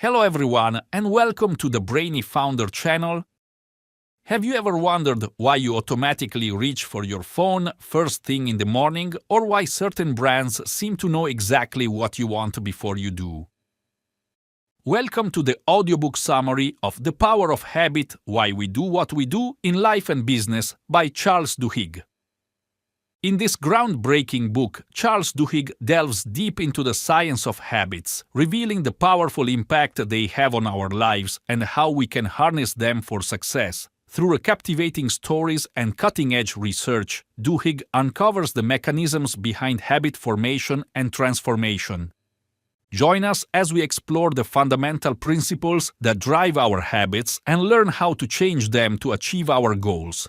Hello everyone and welcome to the Brainy Founder channel. Have you ever wondered why you automatically reach for your phone first thing in the morning, or why certain brands seem to know exactly what you want before you do? Welcome to the audiobook summary of The Power of Habit: Why We Do What We Do in Life and Business by Charles Duhigg. In this groundbreaking book, Charles Duhigg delves deep into the science of habits, revealing the powerful impact they have on our lives and how we can harness them for success. Through captivating stories and cutting-edge research, Duhigg uncovers the mechanisms behind habit formation and transformation. Join us as we explore the fundamental principles that drive our habits and learn how to change them to achieve our goals.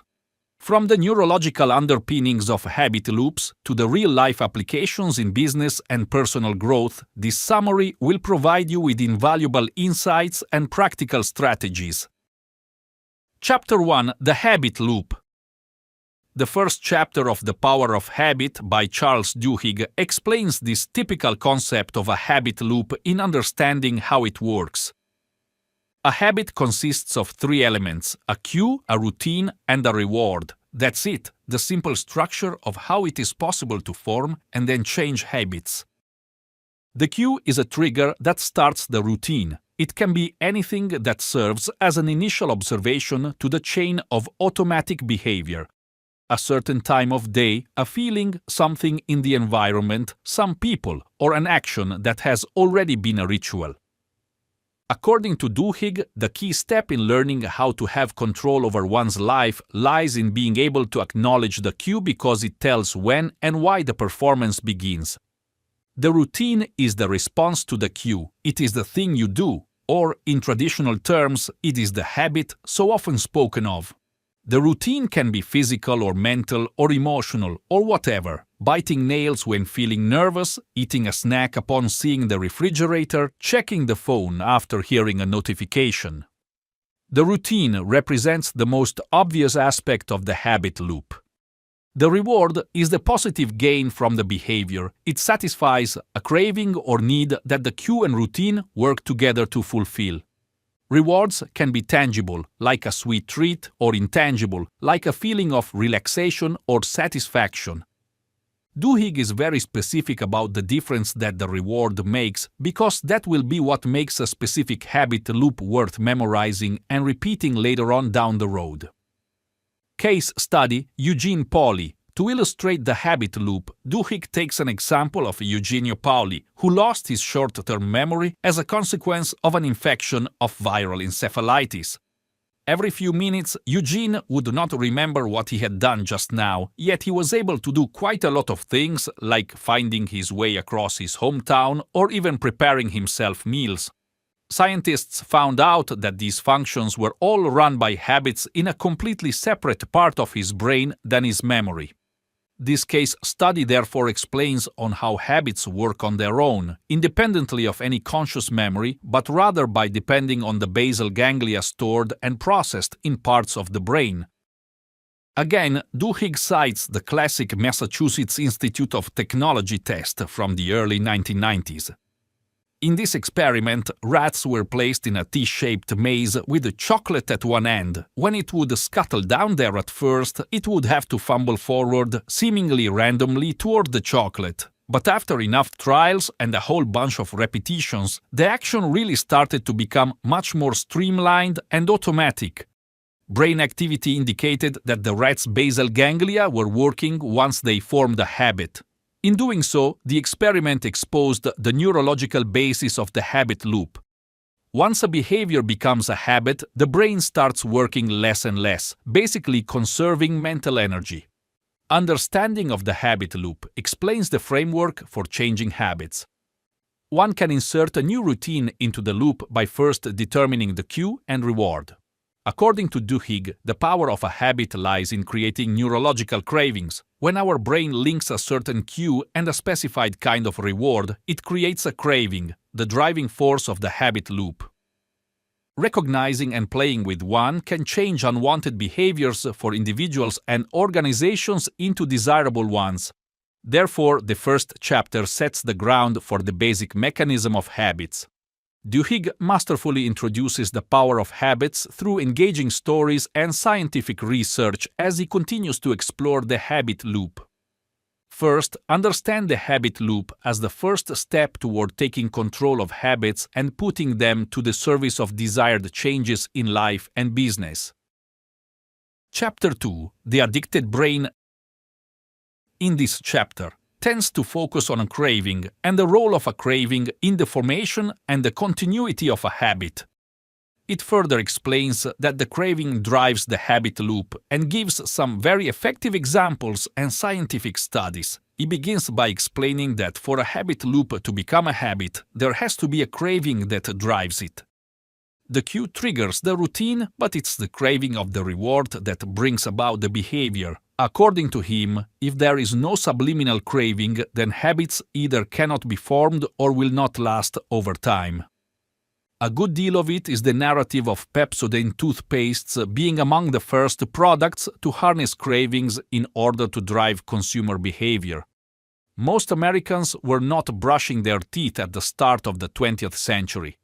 From the neurological underpinnings of habit loops to the real-life applications in business and personal growth, this summary will provide you with invaluable insights and practical strategies. Chapter 1: The Habit Loop. The first chapter of The Power of Habit by Charles Duhigg explains this typical concept of a habit loop in understanding how it works. A habit consists of three elements: a cue, a routine, and a reward. That's it, the simple structure of how it is possible to form and then change habits. The cue is a trigger that starts the routine. It can be anything that serves as an initial observation to the chain of automatic behavior. A certain time of day, a feeling, something in the environment, some people, or an action that has already been a ritual. According to Duhigg, the key step in learning how to have control over one's life lies in being able to acknowledge the cue because it tells when and why the performance begins. The routine is the response to the cue. It is the thing you do, or, in traditional terms, it is the habit so often spoken of. The routine can be physical or mental or emotional or whatever. Biting nails when feeling nervous, eating a snack upon seeing the refrigerator, checking the phone after hearing a notification. The routine represents the most obvious aspect of the habit loop. The reward is the positive gain from the behavior. It satisfies a craving or need that the cue and routine work together to fulfill. Rewards can be tangible, like a sweet treat, or intangible, like a feeling of relaxation or satisfaction. Duhigg is very specific about the difference that the reward makes, because that will be what makes a specific habit loop worth memorizing and repeating later on down the road. Case study: Eugene Pauly. To illustrate the habit loop, Duhigg takes an example of Eugenio Pauly, who lost his short-term memory as a consequence of an infection of viral encephalitis. Every few minutes, Eugene would not remember what he had done just now, yet he was able to do quite a lot of things, like finding his way across his hometown or even preparing himself meals. Scientists found out that these functions were all run by habits in a completely separate part of his brain than his memory. This case study therefore explains on how habits work on their own, independently of any conscious memory, but rather by depending on the basal ganglia stored and processed in parts of the brain. Again, Duhigg cites the classic Massachusetts Institute of Technology test from the early 1990s. In this experiment, rats were placed in a T-shaped maze with chocolate at one end. When it would scuttle down there at first, it would have to fumble forward, seemingly randomly, toward the chocolate. But after enough trials and a whole bunch of repetitions, the action really started to become much more streamlined and automatic. Brain activity indicated that the rat's basal ganglia were working once they formed a habit. In doing so, the experiment exposed the neurological basis of the habit loop. Once a behavior becomes a habit, the brain starts working less and less, basically conserving mental energy. Understanding of the habit loop explains the framework for changing habits. One can insert a new routine into the loop by first determining the cue and reward. According to Duhigg, the power of a habit lies in creating neurological cravings. When our brain links a certain cue and a specified kind of reward, it creates a craving, the driving force of the habit loop. Recognizing and playing with one can change unwanted behaviors for individuals and organizations into desirable ones. Therefore, the first chapter sets the ground for the basic mechanism of habits. Duhigg masterfully introduces the power of habits through engaging stories and scientific research as he continues to explore the habit loop. First, understand the habit loop as the first step toward taking control of habits and putting them to the service of desired changes in life and business. Chapter 2: The Addicted Brain. In this chapter, tends to focus on a craving and the role of a craving in the formation and the continuity of a habit. It further explains that the craving drives the habit loop and gives some very effective examples and scientific studies. He begins by explaining that for a habit loop to become a habit, there has to be a craving that drives it. The cue triggers the routine, but it's the craving of the reward that brings about the behavior. According to him, if there is no subliminal craving, then habits either cannot be formed or will not last over time. A good deal of it is the narrative of Pepsodent toothpastes being among the first products to harness cravings in order to drive consumer behavior. Most Americans were not brushing their teeth at the start of the 20th century.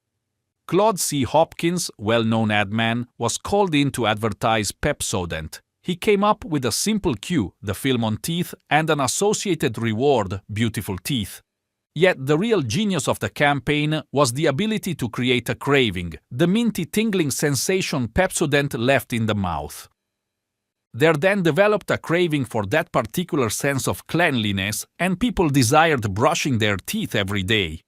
Claude C. Hopkins, well-known ad man, was called in to advertise Pepsodent. He came up with a simple cue, the film on teeth, and an associated reward, beautiful teeth. Yet the real genius of the campaign was the ability to create a craving, the minty tingling sensation Pepsodent left in the mouth. There then developed a craving for that particular sense of cleanliness, and people desired brushing their teeth every day.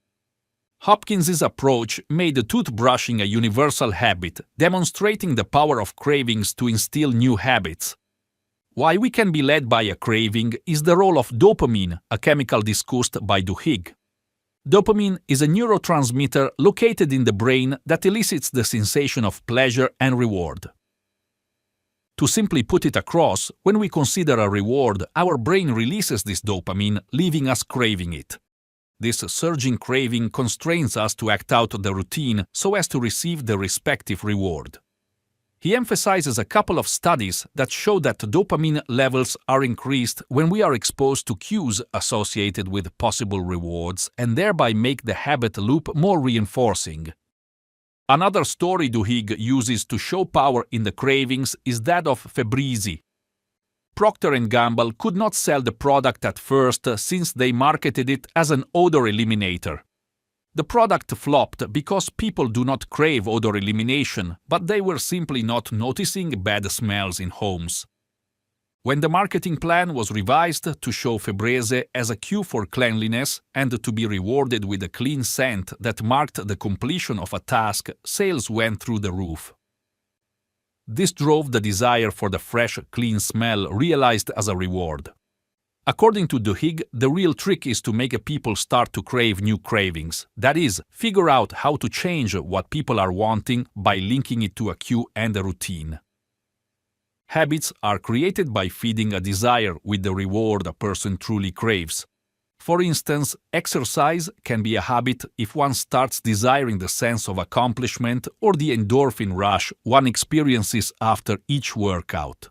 Hopkins's approach made toothbrushing a universal habit, demonstrating the power of cravings to instill new habits. Why we can be led by a craving is the role of dopamine, a chemical discussed by Duhigg. Dopamine is a neurotransmitter located in the brain that elicits the sensation of pleasure and reward. To simply put it across, when we consider a reward, our brain releases this dopamine, leaving us craving it. This surging craving constrains us to act out the routine so as to receive the respective reward. He emphasizes a couple of studies that show that dopamine levels are increased when we are exposed to cues associated with possible rewards and thereby make the habit loop more reinforcing. Another story Duhigg uses to show power in the cravings is that of Febreze. Procter & Gamble could not sell the product at first since they marketed it as an odor eliminator. The product flopped because people do not crave odor elimination, but they were simply not noticing bad smells in homes. When the marketing plan was revised to show Febreze as a cue for cleanliness and to be rewarded with a clean scent that marked the completion of a task, sales went through the roof. This drove the desire for the fresh, clean smell realized as a reward. According to Duhigg, the real trick is to make people start to crave new cravings. That is, figure out how to change what people are wanting by linking it to a cue and a routine. Habits are created by feeding a desire with the reward a person truly craves. For instance, exercise can be a habit if one starts desiring the sense of accomplishment or the endorphin rush one experiences after each workout.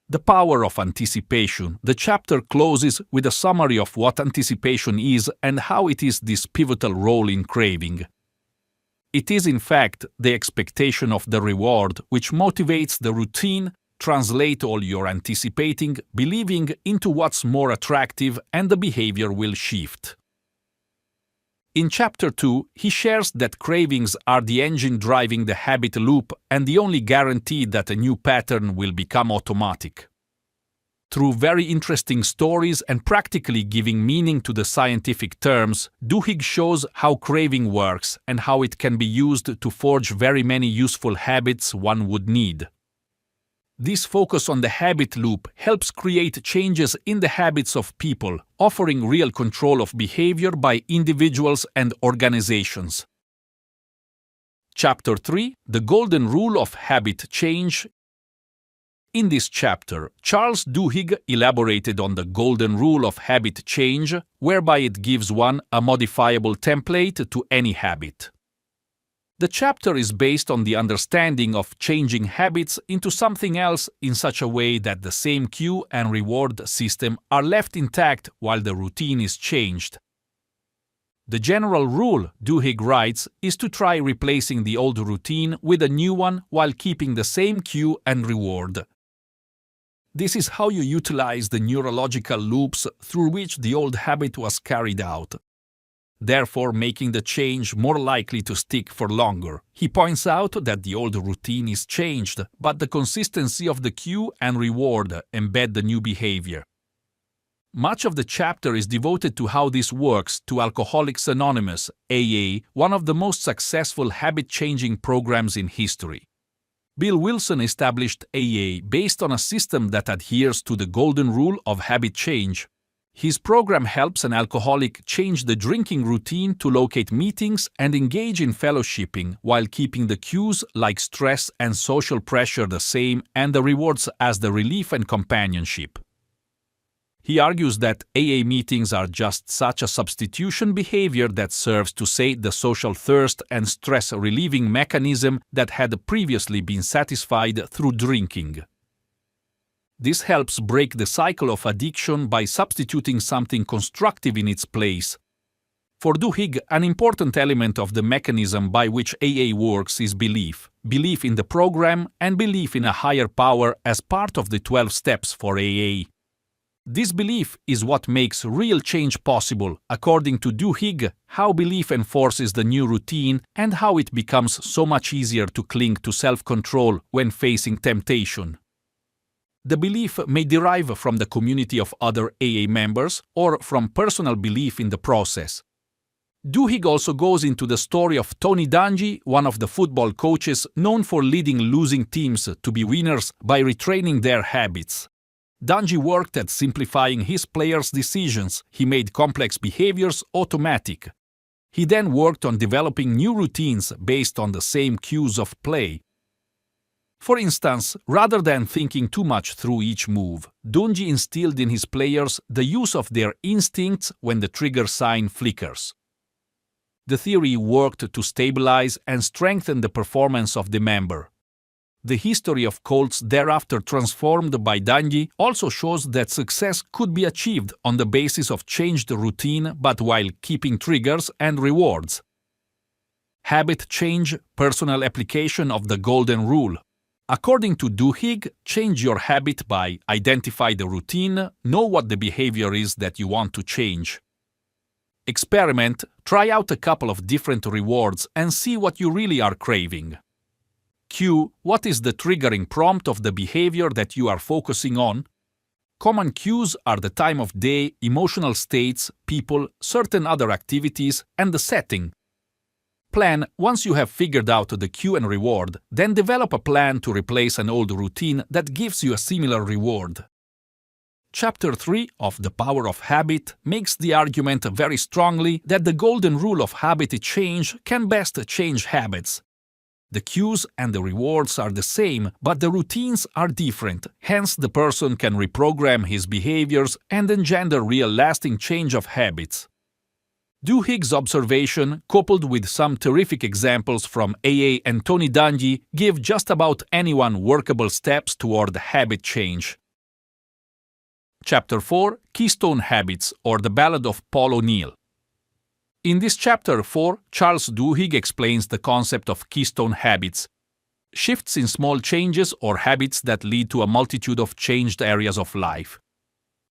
The power of anticipation. The chapter closes with a summary of what anticipation is and how it is this pivotal role in craving. It is in fact the expectation of the reward which motivates the routine. Translate all you're anticipating, believing into what's more attractive, and the behavior will shift. In Chapter 2, he shares that cravings are the engine driving the habit loop and the only guarantee that a new pattern will become automatic. Through very interesting stories and practically giving meaning to the scientific terms, Duhigg shows how craving works and how it can be used to forge very many useful habits one would need. This focus on the habit loop helps create changes in the habits of people, offering real control of behavior by individuals and organizations. Chapter 3: The Golden Rule of Habit Change. In this chapter, Charles Duhigg elaborated on the Golden Rule of Habit Change, whereby it gives one a modifiable template to any habit. The chapter is based on the understanding of changing habits into something else in such a way that the same cue and reward system are left intact while the routine is changed. The general rule, Duhigg writes, is to try replacing the old routine with a new one while keeping the same cue and reward. This is how you utilize the neurological loops through which the old habit was carried out, therefore making the change more likely to stick for longer. He points out that the old routine is changed, but the consistency of the cue and reward embed the new behavior. Much of the chapter is devoted to how this works to Alcoholics Anonymous, AA, one of the most successful habit-changing programs in history. Bill Wilson established AA based on a system that adheres to the golden rule of habit change. His program helps an alcoholic change the drinking routine to locate meetings and engage in fellowshipping while keeping the cues like stress and social pressure the same and the rewards as the relief and companionship. He argues that AA meetings are just such a substitution behavior that serves to sate the social thirst and stress-relieving mechanism that had previously been satisfied through drinking. This helps break the cycle of addiction by substituting something constructive in its place. For Duhigg, an important element of the mechanism by which AA works is belief in the program and belief in a higher power as part of the 12 steps for AA. This belief is what makes real change possible, according to Duhigg, how belief enforces the new routine and how it becomes so much easier to cling to self-control when facing temptation. The belief may derive from the community of other AA members or from personal belief in the process. Duhigg also goes into the story of Tony Dungy, one of the football coaches known for leading losing teams to be winners by retraining their habits. Dungy worked at simplifying his players' decisions. He made complex behaviors automatic. He then worked on developing new routines based on the same cues of play. For instance, rather than thinking too much through each move, Dungy instilled in his players the use of their instincts when the trigger sign flickers. The theory worked to stabilize and strengthen the performance of the member. The history of cults thereafter transformed by Dungy also shows that success could be achieved on the basis of changed routine but while keeping triggers and rewards. Habit change, personal application of the golden rule. According to Duhigg, change your habit by identify the routine, know what the behavior is that you want to change. Experiment, try out a couple of different rewards and see what you really are craving. Cue, what is the triggering prompt of the behavior that you are focusing on? Common cues are the time of day, emotional states, people, certain other activities, and the setting. Plan, once you have figured out the cue and reward, then develop a plan to replace an old routine that gives you a similar reward. Chapter 3 of The Power of Habit makes the argument very strongly that the golden rule of habit change can best change habits. The cues and the rewards are the same, but the routines are different, hence the person can reprogram his behaviors and engender real lasting change of habits. Duhigg's observation, coupled with some terrific examples from AA and Tony Dungy, give just about anyone workable steps toward habit change. Chapter 4 – Keystone Habits, or the Ballad of Paul O'Neill. In this chapter 4, Charles Duhigg explains the concept of keystone habits, shifts in small changes or habits that lead to a multitude of changed areas of life.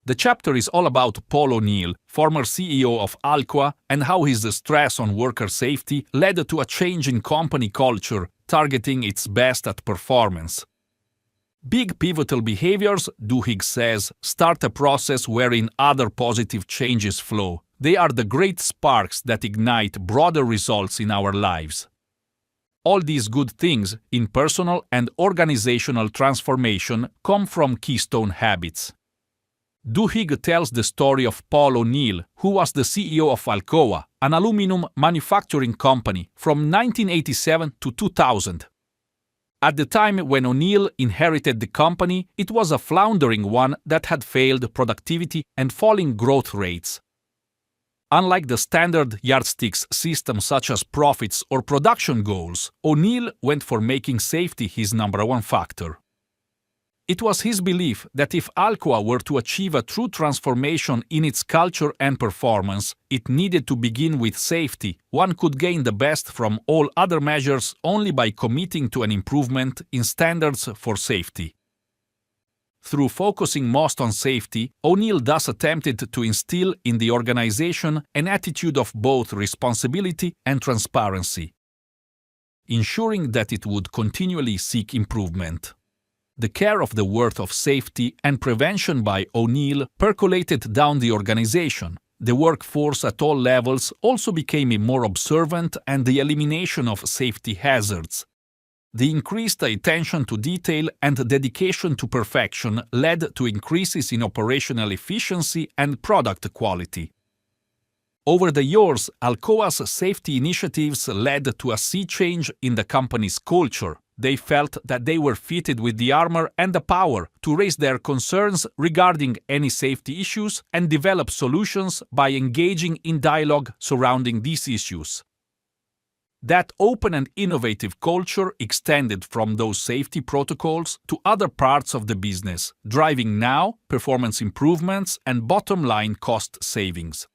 The chapter is all about Paul O'Neill, former CEO of Alcoa, and how his stress on worker safety led to a change in company culture, targeting its best at performance. Big pivotal behaviors, Duhigg says, start a process wherein other positive changes flow. They are the great sparks that ignite broader results in our lives. All these good things in personal and organizational transformation come from keystone habits. Duhigg tells the story of Paul O'Neill, who was the CEO of Alcoa, an aluminum manufacturing company, from 1987 to 2000. At the time when O'Neill inherited the company, it was a floundering one that had failed productivity and falling growth rates. Unlike the standard yardsticks system such as profits or production goals, O'Neill went for making safety his number one factor. It was his belief that if Alcoa were to achieve a true transformation in its culture and performance, it needed to begin with safety. One could gain the best from all other measures only by committing to an improvement in standards for safety. Through focusing most on safety, O'Neill thus attempted to instill in the organization an attitude of both responsibility and transparency, ensuring that it would continually seek improvement. The care of the worth of safety and prevention by O'Neill percolated down the organization. The workforce at all levels also became more observant, and the elimination of safety hazards. The increased attention to detail and dedication to perfection led to increases in operational efficiency and product quality. Over the years, Alcoa's safety initiatives led to a sea change in the company's culture. They felt that they were fitted with the armor and the power to raise their concerns regarding any safety issues and develop solutions by engaging in dialogue surrounding these issues. That open and innovative culture extended from those safety protocols to other parts of the business, driving now performance improvements and bottom-line cost savings.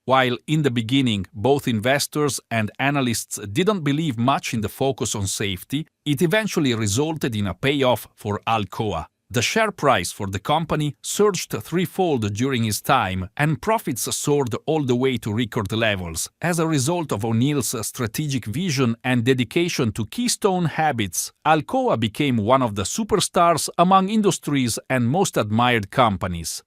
While in the beginning both investors and analysts didn't believe much in the focus on safety, it eventually resulted in a payoff for Alcoa. The share price for the company surged threefold during his time, and profits soared all the way to record levels. As a result of O'Neill's strategic vision and dedication to Keystone habits, Alcoa became one of the superstars among industry's and most admired companies.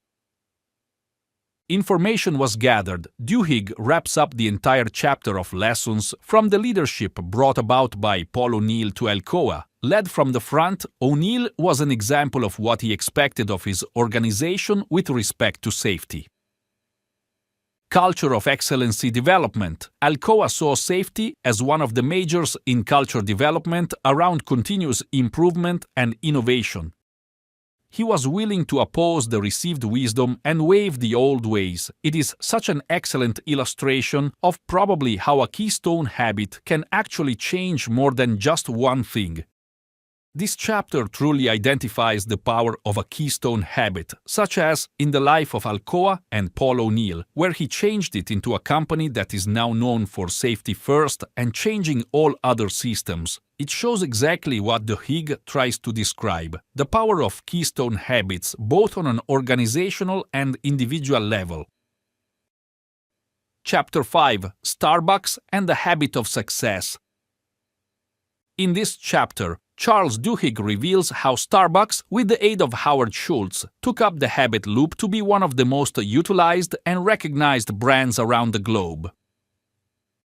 Information was gathered. Duhigg wraps up the entire chapter of lessons from the leadership brought about by Paul O'Neill to Alcoa. Led from the front, O'Neill was an example of what he expected of his organization with respect to safety. Culture of excellency development. Alcoa saw safety as one of the majors in culture development around continuous improvement and innovation. He was willing to oppose the received wisdom and waive the old ways. It is such an excellent illustration of probably how a keystone habit can actually change more than just one thing. This chapter truly identifies the power of a keystone habit, such as in the life of Alcoa and Paul O'Neill, where he changed it into a company that is now known for safety first and changing all other systems. It shows exactly what Duhigg tries to describe, the power of keystone habits both on an organizational and individual level. Chapter 5: Starbucks and the Habit of Success. In this chapter, Charles Duhigg reveals how Starbucks, with the aid of Howard Schultz, took up the habit loop to be one of the most utilized and recognized brands around the globe.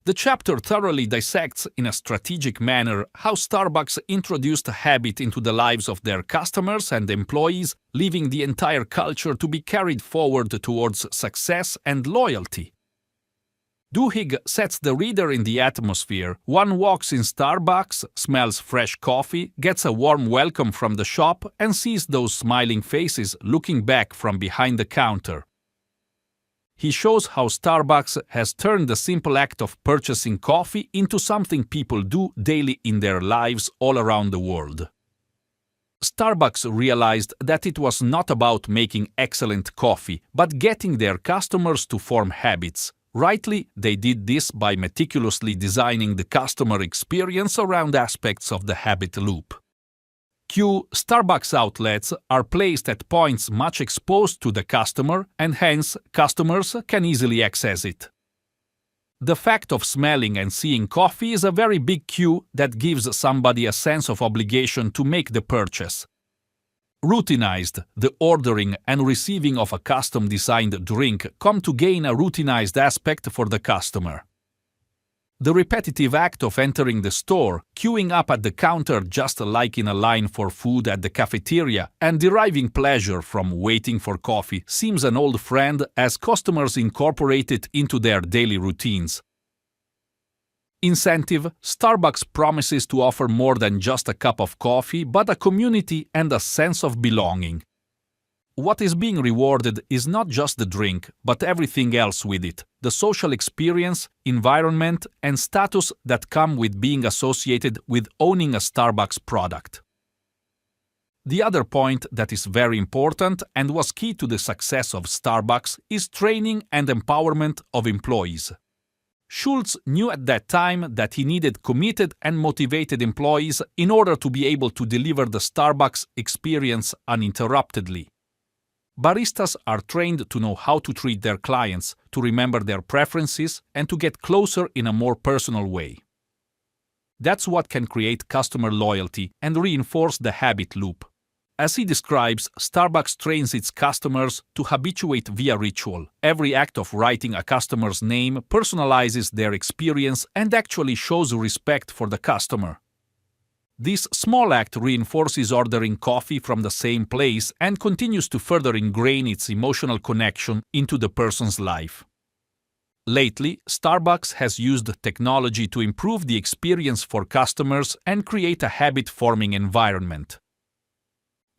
The chapter thoroughly dissects in a strategic manner how Starbucks introduced a habit into the lives of their customers and employees, leaving the entire culture to be carried forward towards success and loyalty. Duhigg sets the reader in the atmosphere. One walks in Starbucks, smells fresh coffee, gets a warm welcome from the shop, and sees those smiling faces looking back from behind the counter. He shows how Starbucks has turned the simple act of purchasing coffee into something people do daily in their lives all around the world. Starbucks realized that it was not about making excellent coffee, but getting their customers to form habits. Rightly, they did this by meticulously designing the customer experience around aspects of the habit loop. Starbucks outlets are placed at points much exposed to the customer, and hence customers can easily access it. The fact of smelling and seeing coffee is a very big cue that gives somebody a sense of obligation to make the purchase. Routinized, the ordering and receiving of a custom-designed drink come to gain a routinized aspect for the customer. The repetitive act of entering the store, queuing up at the counter just like in a line for food at the cafeteria, and deriving pleasure from waiting for coffee seems an old friend as customers incorporate it into their daily routines. Incentive: Starbucks promises to offer more than just a cup of coffee, but a community and a sense of belonging. What is being rewarded is not just the drink, but everything else with it: the social experience, environment, and status that come with being associated with owning a Starbucks product. The other point that is very important and was key to the success of Starbucks is training and empowerment of employees. Schultz knew at that time that he needed committed and motivated employees in order to be able to deliver the Starbucks experience uninterruptedly. Baristas are trained to know how to treat their clients, to remember their preferences, and to get closer in a more personal way. That's what can create customer loyalty and reinforce the habit loop. As he describes, Starbucks trains its customers to habituate via ritual. Every act of writing a customer's name personalizes their experience and actually shows respect for the customer. This small act reinforces ordering coffee from the same place and continues to further ingrain its emotional connection into the person's life. Lately, Starbucks has used technology to improve the experience for customers and create a habit-forming environment.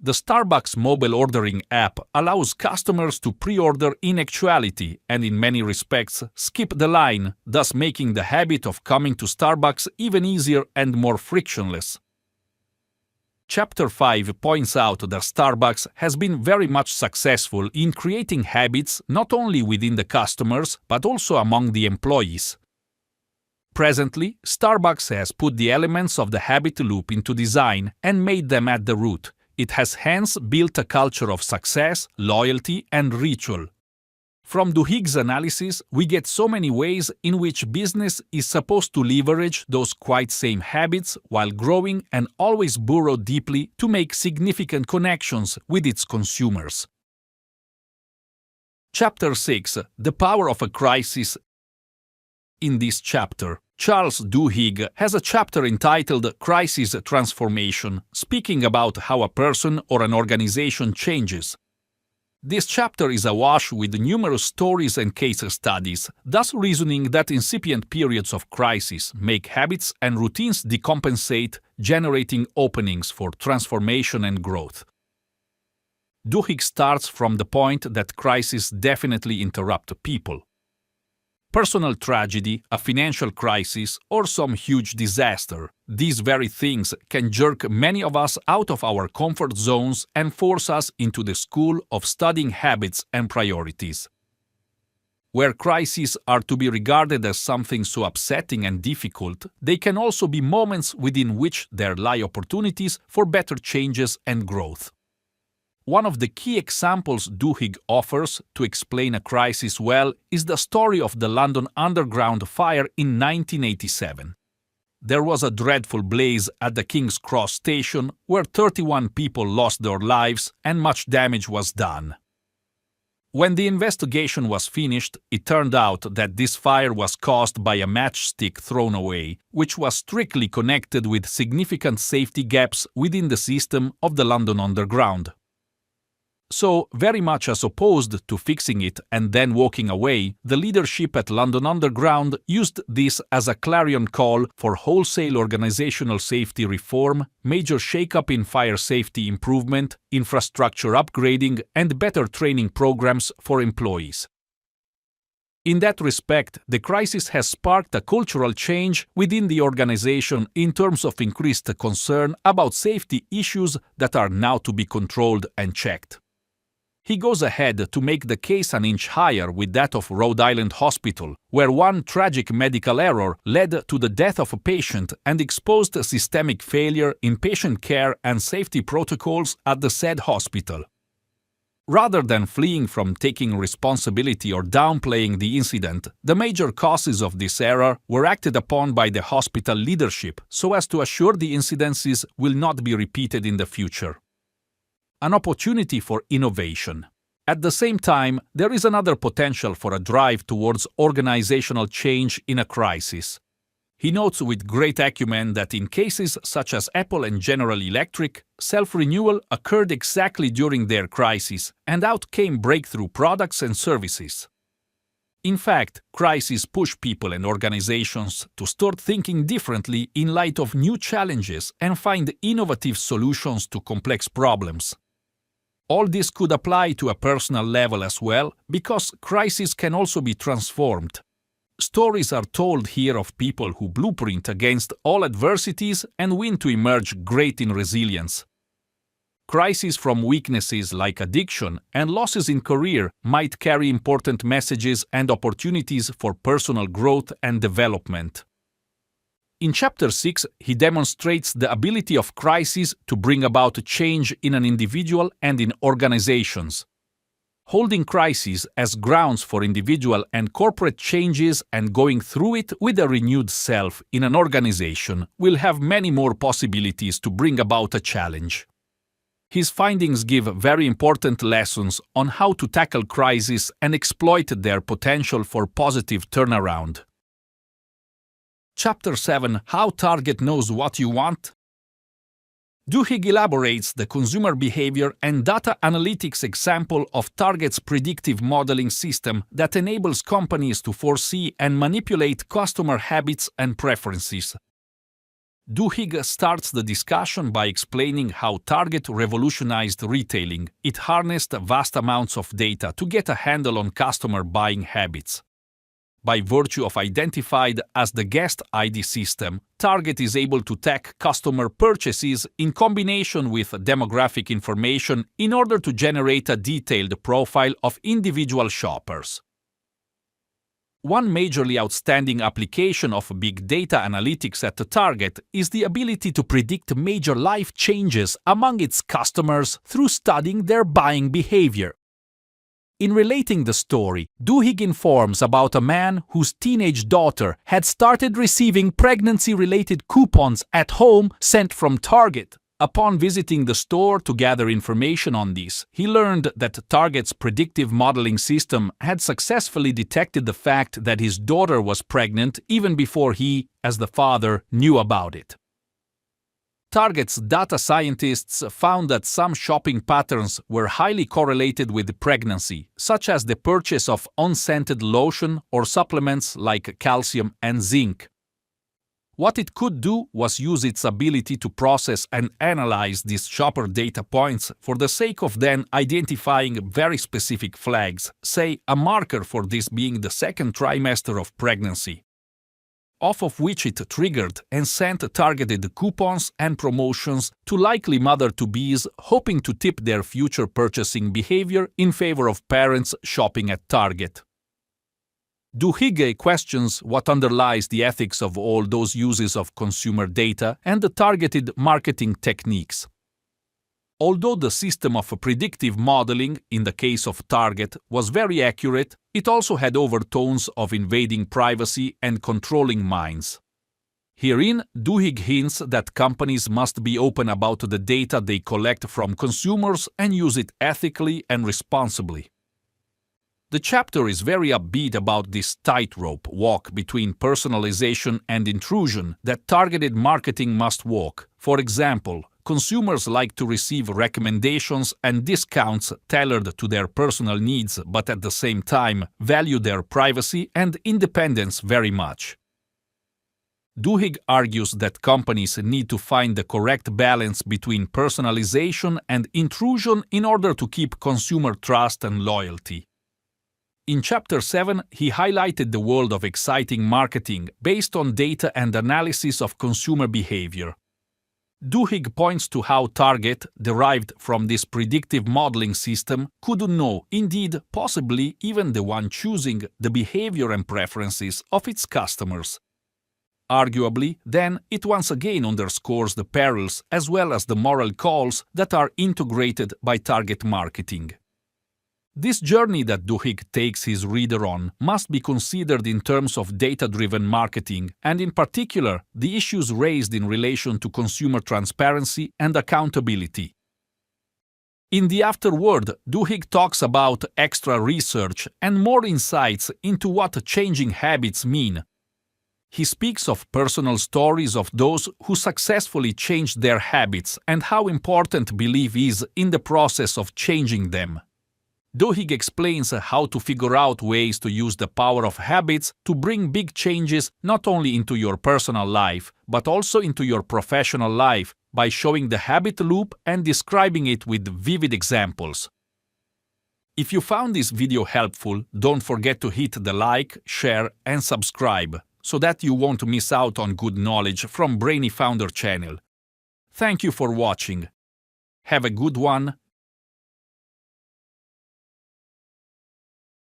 The Starbucks mobile ordering app allows customers to pre-order in actuality and in many respects skip the line, thus making the habit of coming to Starbucks even easier and more frictionless. Chapter 5 points out that Starbucks has been very much successful in creating habits not only within the customers but also among the employees. Presently, Starbucks has put the elements of the habit loop into design and made them at the root. It has hence built a culture of success, loyalty, and ritual. From Duhigg's analysis, we get so many ways in which business is supposed to leverage those quite same habits while growing and always burrow deeply to make significant connections with its consumers. Chapter 6: The Power of a Crisis. In this chapter, Charles Duhigg has a chapter entitled Crisis Transformation, speaking about how a person or an organization changes. This chapter is awash with numerous stories and case studies, thus reasoning that incipient periods of crisis make habits and routines decompensate, generating openings for transformation and growth. Duhigg starts from the point that crises definitely interrupt people. Personal tragedy, a financial crisis, or some huge disaster, these very things can jerk many of us out of our comfort zones and force us into the school of studying habits and priorities. Where crises are to be regarded as something so upsetting and difficult, they can also be moments within which there lie opportunities for better changes and growth. One of the key examples Duhigg offers to explain a crisis well is the story of the London Underground fire in 1987. There was a dreadful blaze at the King's Cross station where 31 people lost their lives and much damage was done. When the investigation was finished, it turned out that this fire was caused by a matchstick thrown away, which was strictly connected with significant safety gaps within the system of the London Underground. So, very much as opposed to fixing it and then walking away, the leadership at London Underground used this as a clarion call for wholesale organizational safety reform, major shake-up in fire safety improvement, infrastructure upgrading, and better training programs for employees. In that respect, the crisis has sparked a cultural change within the organization in terms of increased concern about safety issues that are now to be controlled and checked. He goes ahead to make the case an inch higher with that of Rhode Island Hospital, where one tragic medical error led to the death of a patient and exposed systemic failure in patient care and safety protocols at the said hospital. Rather than fleeing from taking responsibility or downplaying the incident, the major causes of this error were acted upon by the hospital leadership so as to assure the incidences will not be repeated in the future. An opportunity for innovation. At the same time, there is another potential for a drive towards organizational change in a crisis. He notes with great acumen that in cases such as Apple and General Electric, self-renewal occurred exactly during their crisis, and out came breakthrough products and services. In fact, crises push people and organizations to start thinking differently in light of new challenges and find innovative solutions to complex problems. All this could apply to a personal level as well, because crises can also be transformed. Stories are told here of people who blueprint against all adversities and win to emerge great in resilience. crises from weaknesses like addiction and losses in career might carry important messages and opportunities for personal growth and development. In Chapter 6, he demonstrates the ability of crises to bring about change in an individual and in organizations. Holding crises as grounds for individual and corporate changes and going through it with a renewed self in an organization will have many more possibilities to bring about a challenge. His findings give very important lessons on how to tackle crises and exploit their potential for positive turnaround. Chapter 7: How Target Knows What You Want. Duhigg elaborates the consumer behavior and data analytics example of Target's predictive modeling system that enables companies to foresee and manipulate customer habits and preferences. Duhigg starts the discussion by explaining how Target revolutionized retailing. It harnessed vast amounts of data to get a handle on customer buying habits. By virtue of identified as the guest ID system, Target is able to tag customer purchases in combination with demographic information in order to generate a detailed profile of individual shoppers. One majorly outstanding application of big data analytics at Target is the ability to predict major life changes among its customers through studying their buying behavior. In relating the story, Duhigg informs about a man whose teenage daughter had started receiving pregnancy-related coupons at home sent from Target. Upon visiting the store to gather information on this, he learned that Target's predictive modeling system had successfully detected the fact that his daughter was pregnant even before he, as the father, knew about it. Target's data scientists found that some shopping patterns were highly correlated with pregnancy, such as the purchase of unscented lotion or supplements like calcium and zinc. What it could do was use its ability to process and analyze these shopper data points for the sake of then identifying very specific flags, say a marker for this being the second trimester of pregnancy, off of which it triggered and sent targeted coupons and promotions to likely mother-to-bees hoping to tip their future purchasing behavior in favor of parents shopping at Target. Duhigg questions what underlies the ethics of all those uses of consumer data and the targeted marketing techniques. Although the system of predictive modeling, in the case of Target, was very accurate, it also had overtones of invading privacy and controlling minds. Herein, Duhigg hints that companies must be open about the data they collect from consumers and use it ethically and responsibly. The chapter is very upbeat about this tightrope walk between personalization and intrusion that targeted marketing must walk. For example, consumers like to receive recommendations and discounts tailored to their personal needs, but at the same time value their privacy and independence very much. Duhigg argues that companies need to find the correct balance between personalization and intrusion in order to keep consumer trust and loyalty. In Chapter 7, he highlighted the world of exciting marketing based on data and analysis of consumer behavior. Duhigg points to how Target, derived from this predictive modeling system, could know, indeed, possibly even the one choosing, the behavior and preferences of its customers. Arguably, then, it once again underscores the perils as well as the moral calls that are integrated by target marketing. This journey that Duhigg takes his reader on must be considered in terms of data-driven marketing and in particular the issues raised in relation to consumer transparency and accountability. In the afterword, Duhigg talks about extra research and more insights into what changing habits mean. He speaks of personal stories of those who successfully changed their habits and how important belief is in the process of changing them. Duhigg explains how to figure out ways to use the power of habits to bring big changes not only into your personal life, but also into your professional life by showing the habit loop and describing it with vivid examples. If you found this video helpful, don't forget to hit the like, share and subscribe so that you won't miss out on good knowledge from Brainy Founder channel. Thank you for watching. Have a good one.